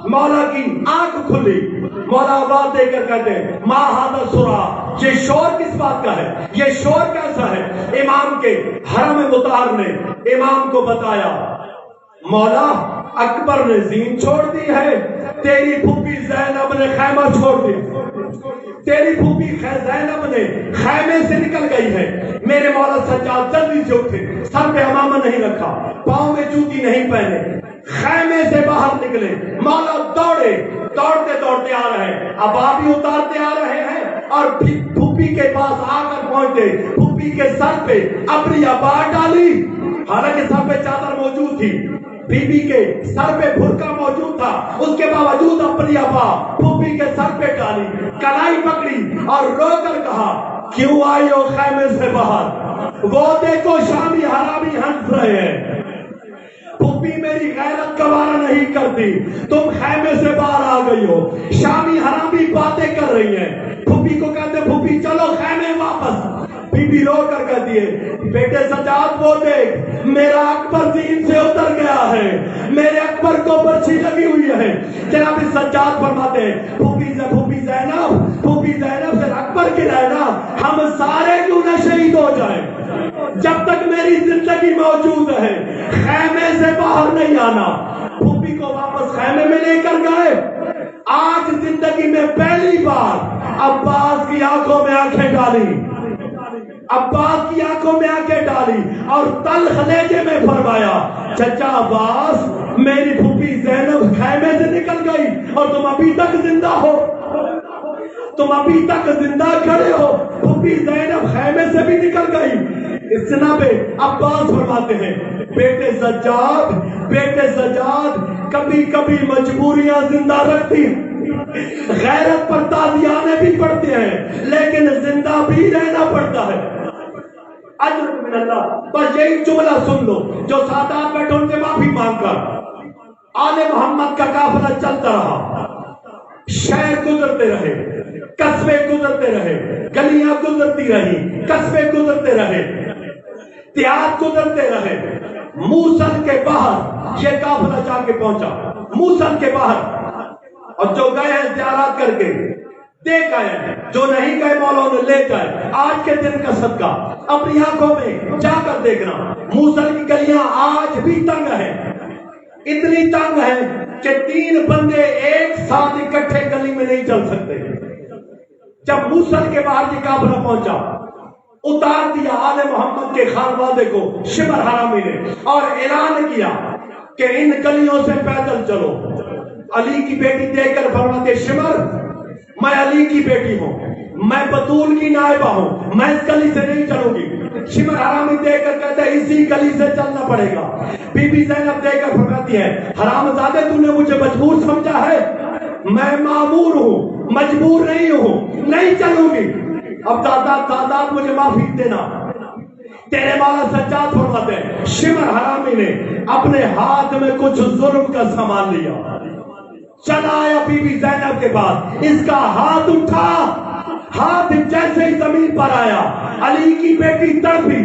مولا کی آنکھ کھلی، مولا آواز دے کر کہتے ہیں ما ھذا سرا، یہ شور کس بات کا ہے، یہ شور کیسا ہے؟ امام کے حرم مطہر نے امام کو بتایا مولا اکبر نے زین چھوڑ دی ہے، تیری پھوپھی زینب نے خیمہ چھوڑ دیا، تیری پھوپھی زینب نے خیمے سے نکل گئی ہے۔ میرے مولا سجاد جلدی سے اٹھے، سر پہ امامہ نہیں رکھا، پاؤں میں جوتی نہیں پہنے، خیمے سے باہر نکلے، مولا دوڑے، دوڑتے دوڑتے آ رہے ہیں، ابا بھی اتارتے آ رہے ہیں، اور پھر پھوپھی کے پاس آ کر پہنچے، پھوپھی کے سر پہ اپنی ابا ڈالی، حالانکہ سر پہ چادر موجود تھی، بی بی کے سر پہ برقع موجود تھا، اس کے باوجود اپنی ابا پھوپھی کے سر پہ ڈالی، کلائی پکڑی اور رو کر کہا کیوں آئی ہو خیمے سے باہر؟ وہ دیکھو شامی حرامی ہنس رہے ہیں، پھوپھی میری غیرت کا وارہ نہیں کرتی، تم خیمے سے باہر آ گئی ہو، شامی حرامی باتیں کر رہی ہیں۔ پھوپھی کو کہتے پھوپھی چلو خیمے واپس، بی بی رو کر کہتی ہے بیٹے سجاد وہ دیکھ میرا اکبر زین سے اتر گیا ہے، میرے اکبر کو برچھی لگی ہوئی ہے۔ جناب سجاد فرماتے ہیں پھوپھی زینب سے اکبر کی رہنا، ہم سارے کیوں نہ شہید ہو جائیں، جب تک میری زندگی موجود ہے خیمے سے باہر نہیں آنا۔ پھوپھی کو واپس خیمے میں لے کر گئے۔ آج زندگی میں پہلی بار عباس کی آنکھوں میں آنکھیں ڈالی، عباس کی آنکھوں میں آنکھیں ڈالی اور تلخ لہجے میں فرمایا چچا عباس میری پھوپھی زینب خیمے سے نکل گئی اور تم ابھی تک زندہ ہو، تم ابھی تک زندہ کھڑے ہو، پھوپھی زینب خیمے سے بھی نکل گئی۔ اس جناب عباس فرماتے ہیں بیٹے سجاد کبھی کبھی مجبوریاں زندہ رکھتی، غیرت پر تازیانے بھی پڑتے ہیں لیکن زندہ بھی رہنا پڑتا ہے۔ اجر من اللہ، بس یہی جملہ سن لو، جو سادات بیٹھے ان سے معافی مانگ کر آل محمد کا قافلہ چلتا رہا، شہر گزرتے رہے، قصبے گزرتے رہے، گلیاں گزرتی رہی، قصبے گزرتے رہے، دیہات گزرتے رہے۔ موصل کے باہر یہ قافلہ جا کے پہنچا، موصل کے باہر اور جو گئے ہیں زیارات کر کے دیکھ آئے ہیں، جو نہیں گئے مولا انہیں لے جائے۔ آج کے دن کا صدقہ اپنی آنکھوں میں جا کر دیکھنا، موصل کی گلیاں آج بھی تنگ ہیں، اتنی تنگ ہیں کہ 3 بندے ایک ساتھ اکٹھے گلی میں نہیں چل سکتے۔ جب موصل کے باہر یہ کافلہ پہنچا، اتار دیا آل محمد کے خانوادے کو شمر حرامی نے اور اعلان کیا کہ ان گلیوں سے پیدل چلو۔ علی کی بیٹی دیکھ کر فرماتے شمر میں علی کی بیٹی ہوں، میں بطول کی نائبہ ہوں، میں اس گلی سے نہیں چلوں گی۔ شمر حرامی دیکھ کر کہتا ہے اسی گلی سے چلنا پڑے گا۔ بی بی زینب دیکھ کر فرماتی ہے حرام زادے تو نے مجھے مجبور سمجھا ہے، میں معمور ہوں، مجبور نہیں ہوں، نہیں چلوں گی۔ اب سادات مجھے معافی دینا۔ تیرے مولا سجاد فرماتے ہیں شمر حرامی نے اپنے ہاتھ میں کچھ ظلم کا سامان لیا، چلا آیا بی بی زینب کے پاس، اس کا ہاتھ اٹھا، ہاتھ جیسے ہی زمین پر آیا علی کی بیٹی تڑپی،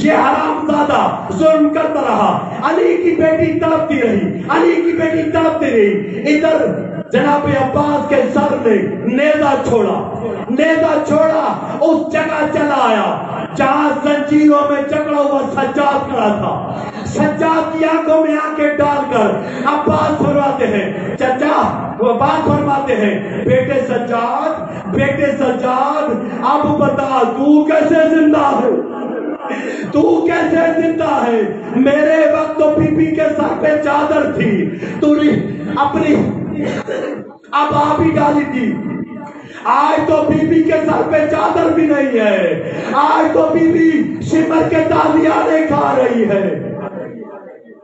یہ حرام زادہ ظلم کرتا رہا، علی کی بیٹی تڑپتی رہی، علی کی بیٹی تڑپتی رہی۔ ادھر جناب عباس کے سر نے نیزہ چھوڑا، اس جگہ چلا آیا جہاں زنجیروں میں جکڑا ہوا سجاد کھڑا تھا۔ سجاد کی آنکھوں میں آنکھیں ڈال کر عباس فرماتے ہیں چچا، وہ بات فرماتے ہیں بیٹے سجاد اب بتا تو کیسے زندہ ہے، تو کیسے زندہ ہے؟ میرے وقت تو بی بی کے سر پہ چادر تھی، تو نے اپنی اب آپ ہی ڈالی تھی، آج تو بی بی کے سر پہ چادر بھی نہیں ہے، آج تو بی بی شمر کے تازیانے کھا رہی ہے۔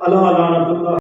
اللہ لعنت اللہ۔